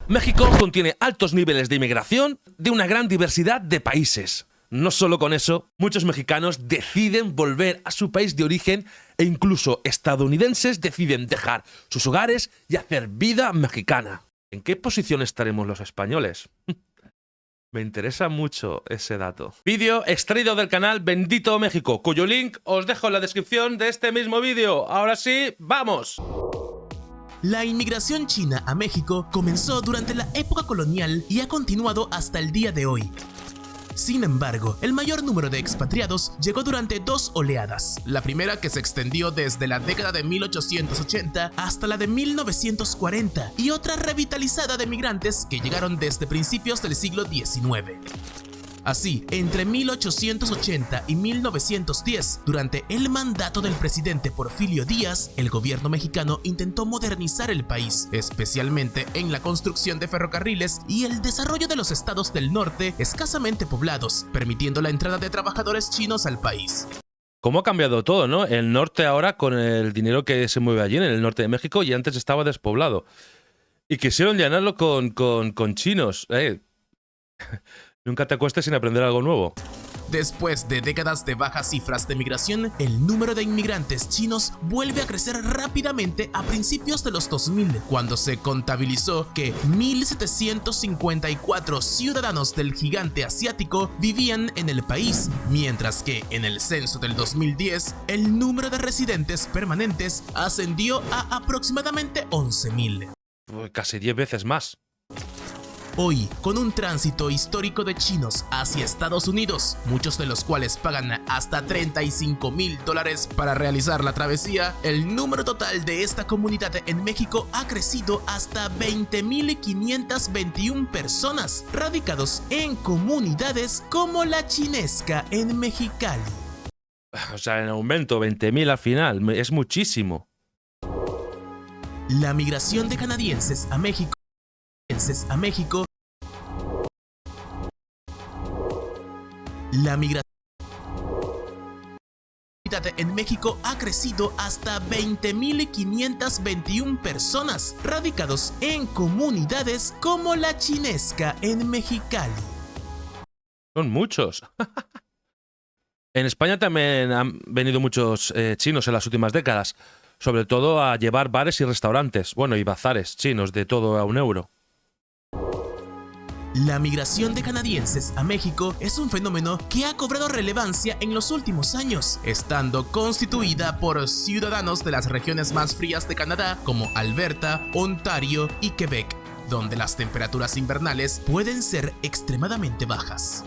México contiene altos niveles de inmigración de una gran diversidad de países. No solo con eso, muchos mexicanos deciden volver a su país de origen e incluso estadounidenses deciden dejar sus hogares y hacer vida mexicana. ¿En qué posición estaremos los españoles? Me interesa mucho ese dato. Vídeo extraído del canal Bendito México, cuyo link os dejo en la descripción de este mismo vídeo. Ahora sí, ¡vamos! La inmigración china a México comenzó durante la época colonial y ha continuado hasta el día de hoy. Sin embargo, el mayor número de expatriados llegó durante dos oleadas. La primera, que se extendió desde la década de 1880 hasta la de 1940, y otra revitalizada de migrantes que llegaron desde principios del siglo XIX. Así, entre 1880 y 1910, durante el mandato del presidente Porfirio Díaz, el gobierno mexicano intentó modernizar el país, especialmente en la construcción de ferrocarriles y el desarrollo de los estados del norte escasamente poblados, permitiendo la entrada de trabajadores chinos al país. ¿Cómo ha cambiado todo, no? El norte ahora, con el dinero que se mueve allí en el norte de México, y antes estaba despoblado. Y quisieron llenarlo con chinos. Nunca te acuestes sin aprender algo nuevo. Después de décadas de bajas cifras de migración, el número de inmigrantes chinos vuelve a crecer rápidamente a principios de los 2000, cuando se contabilizó que 1.754 ciudadanos del gigante asiático vivían en el país, mientras que en el censo del 2010, el número de residentes permanentes ascendió a aproximadamente 11.000. Casi 10 veces más. Hoy, con un tránsito histórico de chinos hacia Estados Unidos, muchos de los cuales pagan hasta $35,000 para realizar la travesía, el número total de esta comunidad en México ha crecido hasta 20.521 personas, radicados en comunidades como La Chinesca en Mexicali. O sea, en aumento, 20.000 al final, es muchísimo. La migración de canadienses a México La migración en México ha crecido hasta 20.521 personas, radicados en comunidades como La Chinesca en Mexicali. Son muchos. En España también han venido muchos chinos en las últimas décadas, sobre todo a llevar bares y restaurantes, bueno, y bazares chinos de todo a €1. La migración de canadienses a México es un fenómeno que ha cobrado relevancia en los últimos años, estando constituida por ciudadanos de las regiones más frías de Canadá como Alberta, Ontario y Quebec, donde las temperaturas invernales pueden ser extremadamente bajas.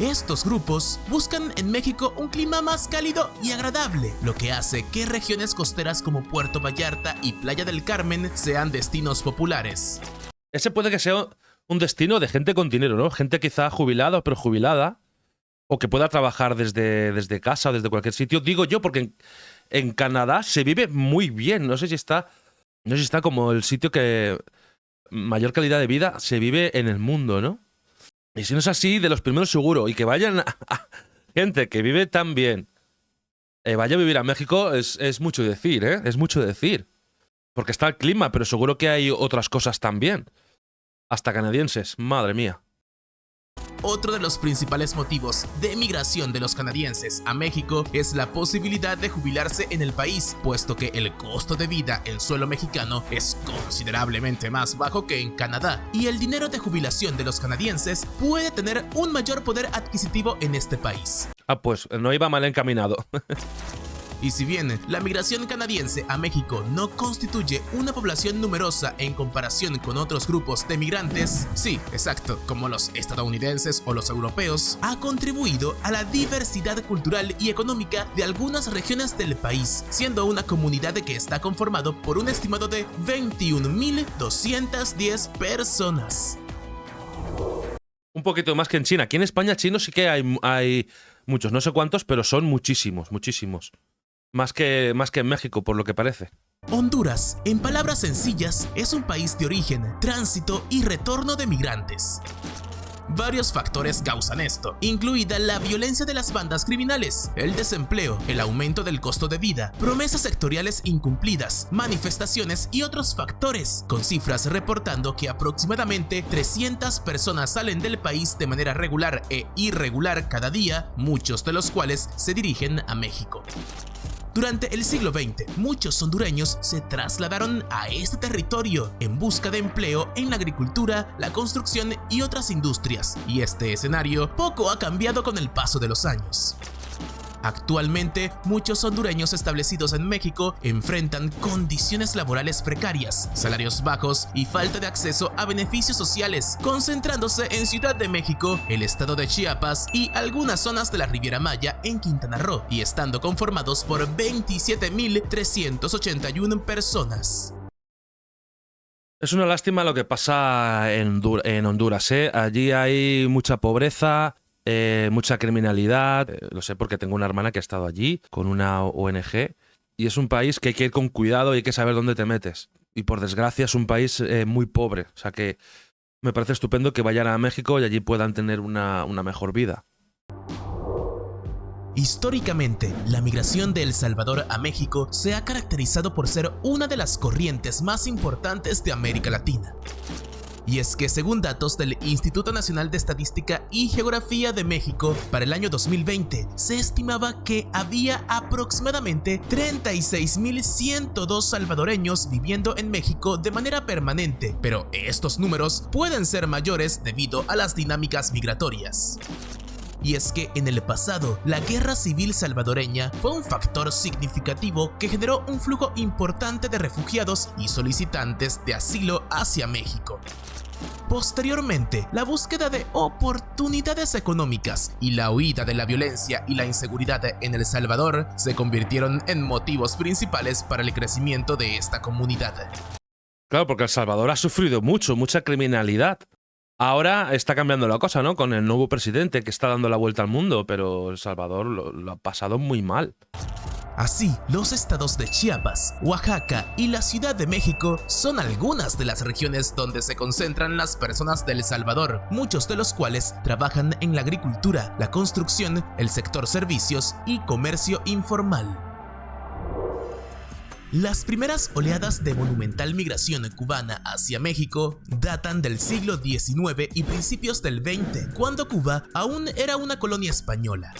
Estos grupos buscan en México un clima más cálido y agradable, lo que hace que regiones costeras como Puerto Vallarta y Playa del Carmen sean destinos populares. Ese puede que sea un destino de gente con dinero, ¿no? Gente quizá jubilada o prejubilada, o que pueda trabajar desde casa o desde cualquier sitio. Digo yo porque en Canadá se vive muy bien. No sé si está como el sitio que mayor calidad de vida se vive en el mundo, ¿no? Y si no es así, de los primeros seguro. Y que vayan gente que vive tan bien, vaya a vivir a México, es mucho decir, ¿eh? Es mucho decir. Porque está el clima, pero seguro que hay otras cosas también. Hasta canadienses, madre mía. Otro de los principales motivos de emigración de los canadienses a México es la posibilidad de jubilarse en el país, puesto que el costo de vida en suelo mexicano es considerablemente más bajo que en Canadá, y el dinero de jubilación de los canadienses puede tener un mayor poder adquisitivo en este país. Ah, pues no iba mal encaminado. Y si bien la migración canadiense a México no constituye una población numerosa en comparación con otros grupos de migrantes, sí, exacto, como los estadounidenses o los europeos, ha contribuido a la diversidad cultural y económica de algunas regiones del país, siendo una comunidad que está conformado por un estimado de 21.210 personas. Un poquito más que en China. Aquí en España chinos sí que hay muchos, no sé cuántos, pero son muchísimos, muchísimos. Más que en México, por lo que parece. Honduras, en palabras sencillas, es un país de origen, tránsito y retorno de migrantes. Varios factores causan esto, incluida la violencia de las bandas criminales, el desempleo, el aumento del costo de vida, promesas sectoriales incumplidas, manifestaciones y otros factores, con cifras reportando que aproximadamente 300 personas salen del país de manera regular e irregular cada día, muchos de los cuales se dirigen a México. Durante el siglo XX, muchos hondureños se trasladaron a este territorio en busca de empleo en la agricultura, la construcción y otras industrias, y este escenario poco ha cambiado con el paso de los años. Actualmente, muchos hondureños establecidos en México enfrentan condiciones laborales precarias, salarios bajos y falta de acceso a beneficios sociales, concentrándose en Ciudad de México, el estado de Chiapas y algunas zonas de la Riviera Maya en Quintana Roo, y estando conformados por 27.381 personas. Es una lástima lo que pasa en Honduras, ¿eh? Allí hay mucha pobreza, mucha criminalidad. Lo sé porque tengo una hermana que ha estado allí con una ONG, y es un país que hay que ir con cuidado y hay que saber dónde te metes. Y por desgracia es un país muy pobre. O sea que me parece estupendo que vayan a México y allí puedan tener una mejor vida. Históricamente, la migración de El Salvador a México se ha caracterizado por ser una de las corrientes más importantes de América Latina. Y es que según datos del Instituto Nacional de Estadística y Geografía de México, para el año 2020 se estimaba que había aproximadamente 36.102 salvadoreños viviendo en México de manera permanente, pero estos números pueden ser mayores debido a las dinámicas migratorias. Y es que en el pasado, la guerra civil salvadoreña fue un factor significativo que generó un flujo importante de refugiados y solicitantes de asilo hacia México. Posteriormente, la búsqueda de oportunidades económicas y la huida de la violencia y la inseguridad en El Salvador se convirtieron en motivos principales para el crecimiento de esta comunidad. Claro, porque El Salvador ha sufrido mucha criminalidad. Ahora está cambiando la cosa, ¿no? Con el nuevo presidente que está dando la vuelta al mundo, pero El Salvador lo ha pasado muy mal. Así, los estados de Chiapas, Oaxaca y la Ciudad de México son algunas de las regiones donde se concentran las personas de El Salvador, muchos de los cuales trabajan en la agricultura, la construcción, el sector servicios y comercio informal. Las primeras oleadas de monumental migración cubana hacia México datan del siglo XIX y principios del XX, cuando Cuba aún era una colonia española.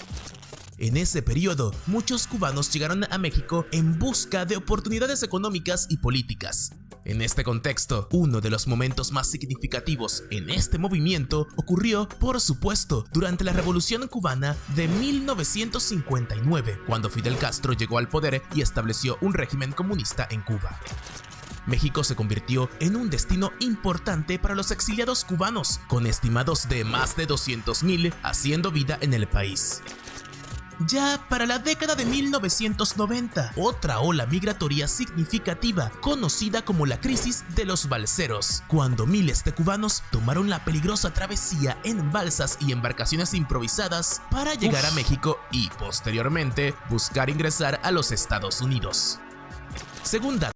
En ese periodo, muchos cubanos llegaron a México en busca de oportunidades económicas y políticas. En este contexto, uno de los momentos más significativos en este movimiento ocurrió, por supuesto, durante la Revolución Cubana de 1959, cuando Fidel Castro llegó al poder y estableció un régimen comunista en Cuba. México se convirtió en un destino importante para los exiliados cubanos, con estimados de más de 200.000 haciendo vida en el país. Ya para la década de 1990, otra ola migratoria significativa, conocida como la crisis de los balseros, cuando miles de cubanos tomaron la peligrosa travesía en balsas y embarcaciones improvisadas para llegar a México y, posteriormente, buscar ingresar a los Estados Unidos. Segunda.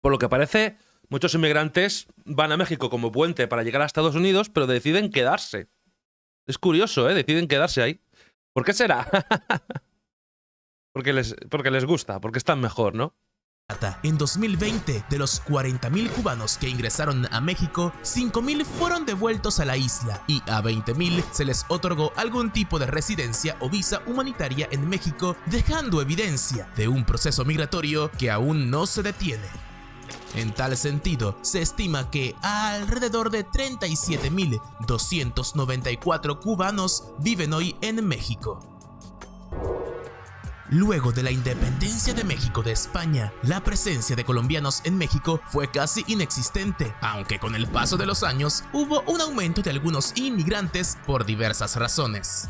Por lo que parece, muchos inmigrantes van a México como puente para llegar a Estados Unidos, pero deciden quedarse. Es curioso, ¿eh? Deciden quedarse ahí. ¿Por qué será? porque les gusta, porque están mejor, ¿no? En 2020, de los 40.000 cubanos que ingresaron a México, 5.000 fueron devueltos a la isla y a 20.000 se les otorgó algún tipo de residencia o visa humanitaria en México, dejando evidencia de un proceso migratorio que aún no se detiene. En tal sentido, se estima que alrededor de 37.294 cubanos viven hoy en México. Luego de la independencia de México de España, la presencia de colombianos en México fue casi inexistente, aunque con el paso de los años hubo un aumento de algunos inmigrantes por diversas razones.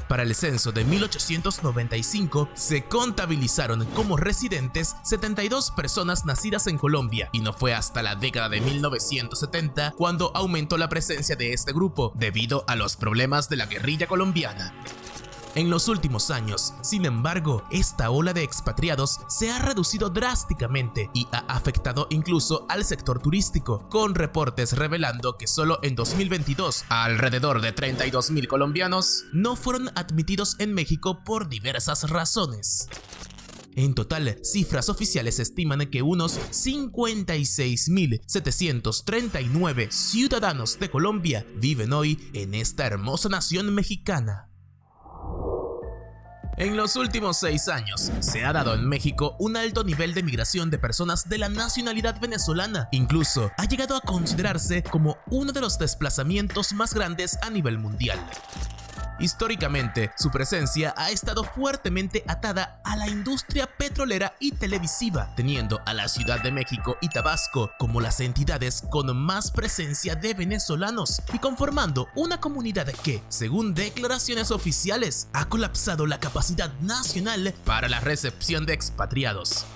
Para el censo de 1895 se contabilizaron como residentes 72 personas nacidas en Colombia, y no fue hasta la década de 1970 cuando aumentó la presencia de este grupo debido a los problemas de la guerrilla colombiana. En los últimos años, sin embargo, esta ola de expatriados se ha reducido drásticamente y ha afectado incluso al sector turístico, con reportes revelando que solo en 2022 alrededor de 32.000 colombianos no fueron admitidos en México por diversas razones. En total, cifras oficiales estiman que unos 56.739 ciudadanos de Colombia viven hoy en esta hermosa nación mexicana. En los últimos 6 años, se ha dado en México un alto nivel de migración de personas de la nacionalidad venezolana. Incluso ha llegado a considerarse como uno de los desplazamientos más grandes a nivel mundial. Históricamente, su presencia ha estado fuertemente atada a la industria petrolera y televisiva, teniendo a la Ciudad de México y Tabasco como las entidades con más presencia de venezolanos y conformando una comunidad que, según declaraciones oficiales, ha colapsado la capacidad nacional para la recepción de expatriados.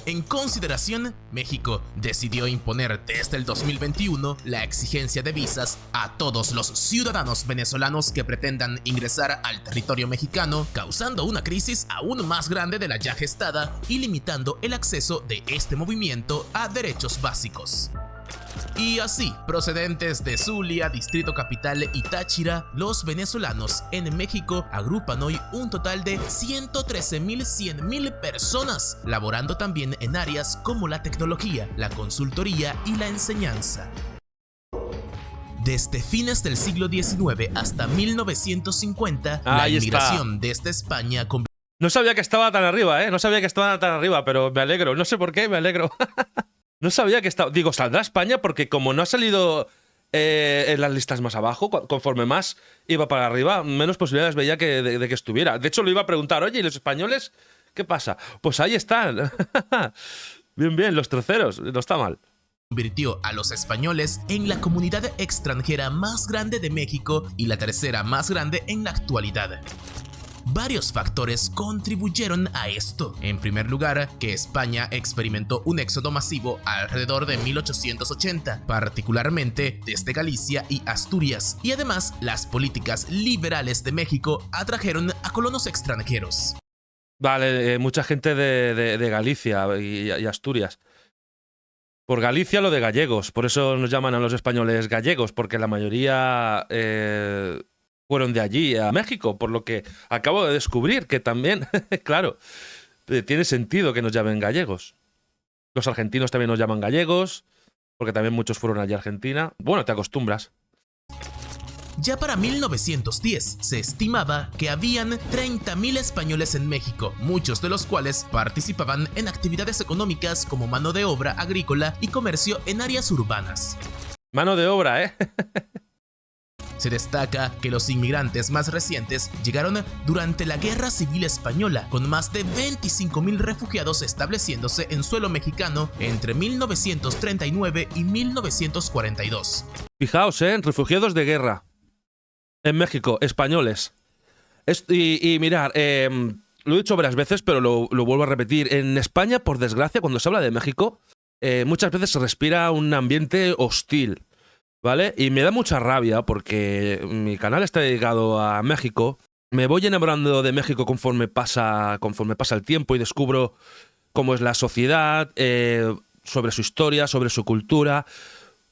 En consideración, México decidió imponer desde el 2021 la exigencia de visas a todos los ciudadanos venezolanos que pretendan ingresar al territorio mexicano, causando una crisis aún más grande de la ya gestada y limitando el acceso de este movimiento a derechos básicos. Y así, procedentes de Zulia, Distrito Capital y Táchira, los venezolanos en México agrupan hoy un total de 113.100.000 personas, laborando también en áreas como la tecnología, la consultoría y la enseñanza. Desde fines del siglo XIX hasta 1950, la inmigración desde España... No sabía que estaba tan arriba, No sabía que estaba tan arriba, pero me alegro. No sé por qué, me alegro. No sabía que estaba... Digo, ¿saldrá España? Porque como no ha salido en las listas más abajo, conforme más iba para arriba, menos posibilidades veía de que estuviera. De hecho, lo iba a preguntar, oye, ¿y los españoles qué pasa? Pues ahí están. Bien, bien, los terceros. No está mal. Convirtió a los españoles en la comunidad extranjera más grande de México y la tercera más grande en la actualidad. Varios factores contribuyeron a esto. En primer lugar, que España experimentó un éxodo masivo alrededor de 1880, particularmente desde Galicia y Asturias, y además las políticas liberales de México atrajeron a colonos extranjeros. Vale, mucha gente de Galicia y Asturias. Por Galicia lo de gallegos, por eso nos llaman a los españoles gallegos, porque la mayoría... fueron de allí a México, por lo que acabo de descubrir que también, claro, tiene sentido que nos llamen gallegos. Los argentinos también nos llaman gallegos, porque también muchos fueron allí a Argentina. Bueno, te acostumbras. Ya para 1910 se estimaba que habían 30.000 españoles en México, muchos de los cuales participaban en actividades económicas como mano de obra agrícola y comercio en áreas urbanas. Mano de obra, ¿eh? Se destaca que los inmigrantes más recientes llegaron durante la Guerra Civil Española, con más de 25.000 refugiados estableciéndose en suelo mexicano entre 1939 y 1942. Fijaos, refugiados de guerra en México, españoles. Y mirar, lo he dicho varias veces, pero lo vuelvo a repetir. En España, por desgracia, cuando se habla de México, muchas veces se respira un ambiente hostil. ¿Vale? Y me da mucha rabia porque mi canal está dedicado a México. Me voy enamorando de México conforme pasa el tiempo y descubro cómo es la sociedad, sobre su historia, sobre su cultura.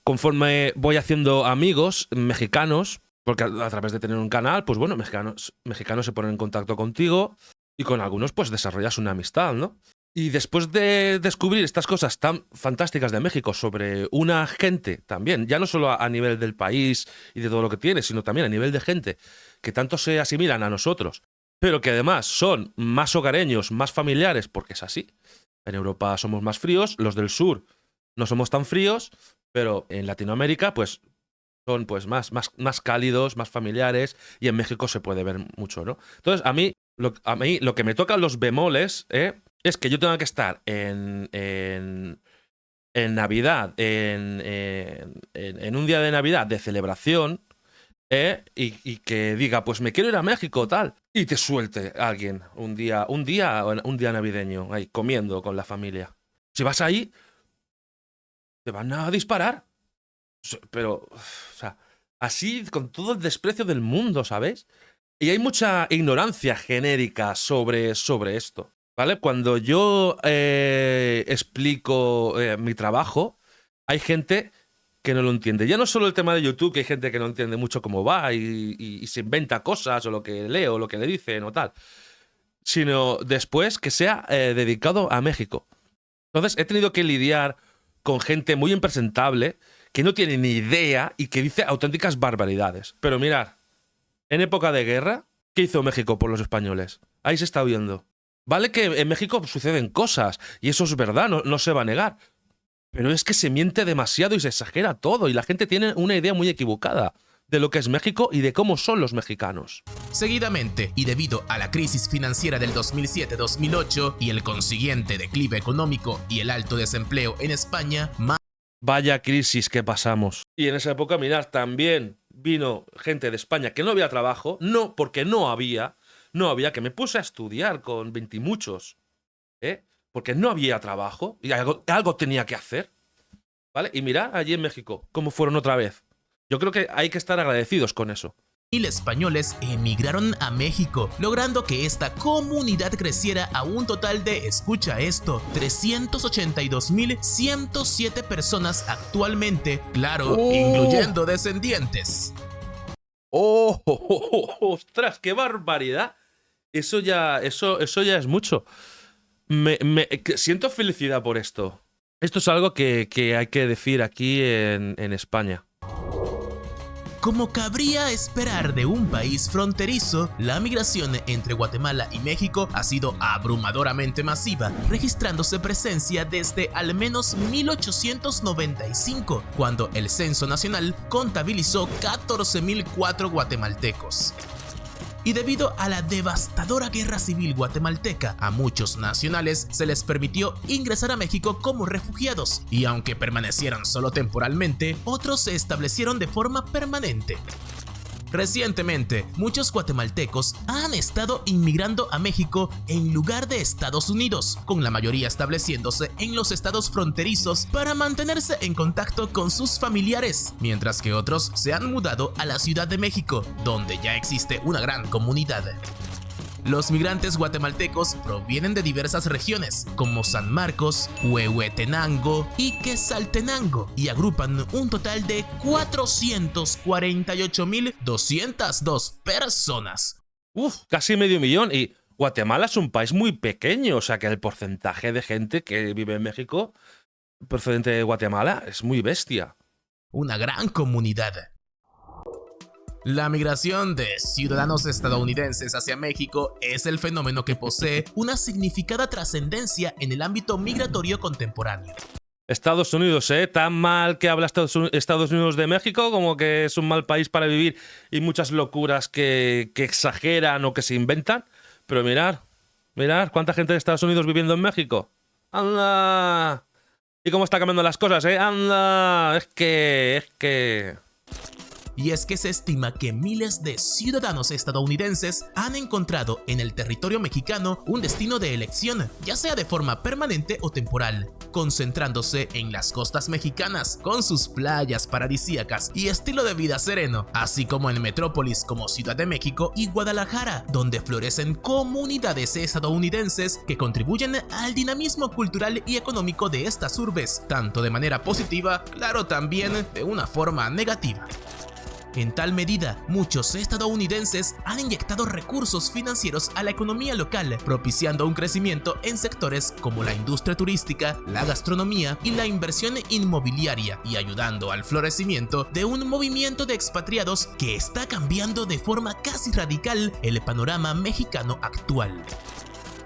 Conforme voy haciendo amigos mexicanos, porque a través de tener un canal, pues bueno, mexicanos se ponen en contacto contigo y con algunos pues desarrollas una amistad, ¿no? Y después de descubrir estas cosas tan fantásticas de México sobre una gente también, ya no solo a nivel del país y de todo lo que tiene, sino también a nivel de gente que tanto se asimilan a nosotros, pero que además son más hogareños, más familiares, porque es así. En Europa somos más fríos, los del sur no somos tan fríos, pero en Latinoamérica pues son pues más cálidos, más familiares, y en México se puede ver mucho, ¿no? Entonces a mí lo que me tocan los bemoles, es que yo tenga que estar en Navidad, en un día de Navidad de celebración, y que diga, pues me quiero ir a México, tal, y te suelte alguien un día navideño, ahí, comiendo con la familia. Si vas ahí, te van a disparar. Pero, o sea, así, con todo el desprecio del mundo, ¿sabes? Y hay mucha ignorancia genérica sobre esto, ¿vale? Cuando yo explico mi trabajo, hay gente que no lo entiende. Ya no solo el tema de YouTube, que hay gente que no entiende mucho cómo va y se inventa cosas o lo que leo, o lo que le dicen o tal, sino después que sea dedicado a México. Entonces he tenido que lidiar con gente muy impresentable que no tiene ni idea y que dice auténticas barbaridades. Pero mirad, en época de guerra, ¿qué hizo México por los españoles? Ahí se está viendo. Vale que en México suceden cosas, y eso es verdad, no se va a negar. Pero es que se miente demasiado y se exagera todo, y la gente tiene una idea muy equivocada de lo que es México y de cómo son los mexicanos. Seguidamente, y debido a la crisis financiera del 2007-2008 y el consiguiente declive económico y el alto desempleo en España, Vaya crisis que pasamos. Y en esa época, mirad, también vino gente de España que no había trabajo, no, porque no había, que me puse a estudiar con 20 y muchos, porque no había trabajo y algo tenía que hacer, ¿vale? Y mirad allí en México cómo fueron otra vez. Yo creo que hay que estar agradecidos con eso. mil españoles emigraron a México, logrando que esta comunidad creciera a un total de, escucha esto, 382.107 personas actualmente, claro, incluyendo descendientes. ¡Ostras, qué barbaridad! Eso ya es mucho. Siento felicidad por esto. Esto es algo que hay que decir aquí en España. Como cabría esperar de un país fronterizo, la migración entre Guatemala y México ha sido abrumadoramente masiva, registrándose presencia desde al menos 1895, cuando el Censo Nacional contabilizó 14.004 guatemaltecos. Y debido a la devastadora guerra civil guatemalteca, a muchos nacionales se les permitió ingresar a México como refugiados, y aunque permanecieron solo temporalmente, otros se establecieron de forma permanente. Recientemente, muchos guatemaltecos han estado inmigrando a México en lugar de Estados Unidos, con la mayoría estableciéndose en los estados fronterizos para mantenerse en contacto con sus familiares, mientras que otros se han mudado a la Ciudad de México, donde ya existe una gran comunidad. Los migrantes guatemaltecos provienen de diversas regiones, como San Marcos, Huehuetenango y Quetzaltenango, y agrupan un total de 448.202 personas. Casi medio millón. Y Guatemala es un país muy pequeño, o sea que el porcentaje de gente que vive en México procedente de Guatemala es muy bestia. Una gran comunidad. La migración de ciudadanos estadounidenses hacia México es el fenómeno que posee una significada trascendencia en el ámbito migratorio contemporáneo. Estados Unidos, tan mal que habla Estados Unidos de México, como que es un mal país para vivir y muchas locuras que exageran o que se inventan. Pero mirad cuánta gente de Estados Unidos viviendo en México. ¡Anda! ¿Y cómo está cambiando las cosas, ¡Anda! Es que... Y es que se estima que miles de ciudadanos estadounidenses han encontrado en el territorio mexicano un destino de elección, ya sea de forma permanente o temporal, concentrándose en las costas mexicanas, con sus playas paradisíacas y estilo de vida sereno, así como en metrópolis como Ciudad de México y Guadalajara, donde florecen comunidades estadounidenses que contribuyen al dinamismo cultural y económico de estas urbes, tanto de manera positiva, claro, también de una forma negativa. En tal medida, muchos estadounidenses han inyectado recursos financieros a la economía local, propiciando un crecimiento en sectores como la industria turística, la gastronomía y la inversión inmobiliaria, y ayudando al florecimiento de un movimiento de expatriados que está cambiando de forma casi radical el panorama mexicano actual.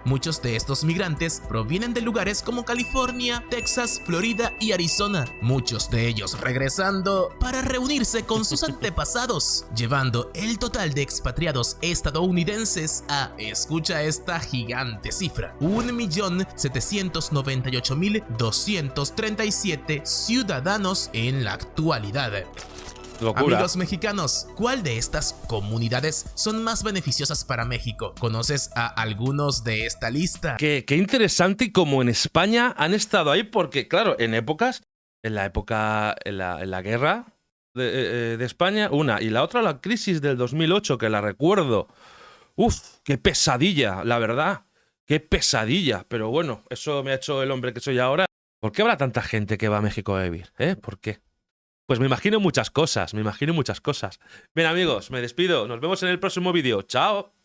Muchos de estos migrantes provienen de lugares como California, Texas, Florida y Arizona, muchos de ellos regresando para reunirse con sus antepasados, llevando el total de expatriados estadounidenses a, escucha esta gigante cifra, 1.798.237 ciudadanos en la actualidad. Locura. Amigos mexicanos, ¿cuál de estas comunidades son más beneficiosas para México? ¿Conoces a algunos de esta lista? Qué interesante, y como en España han estado ahí, porque claro, en la guerra de España, una, y la otra la crisis del 2008, que la recuerdo Uf, qué pesadilla, la verdad. Qué pesadilla. Pero bueno, eso me ha hecho el hombre que soy ahora. ¿Por qué habrá tanta gente que va a México a vivir? ¿Por qué? Pues me imagino muchas cosas, me imagino muchas cosas. Bien, amigos, me despido. Nos vemos en el próximo vídeo. ¡Chao!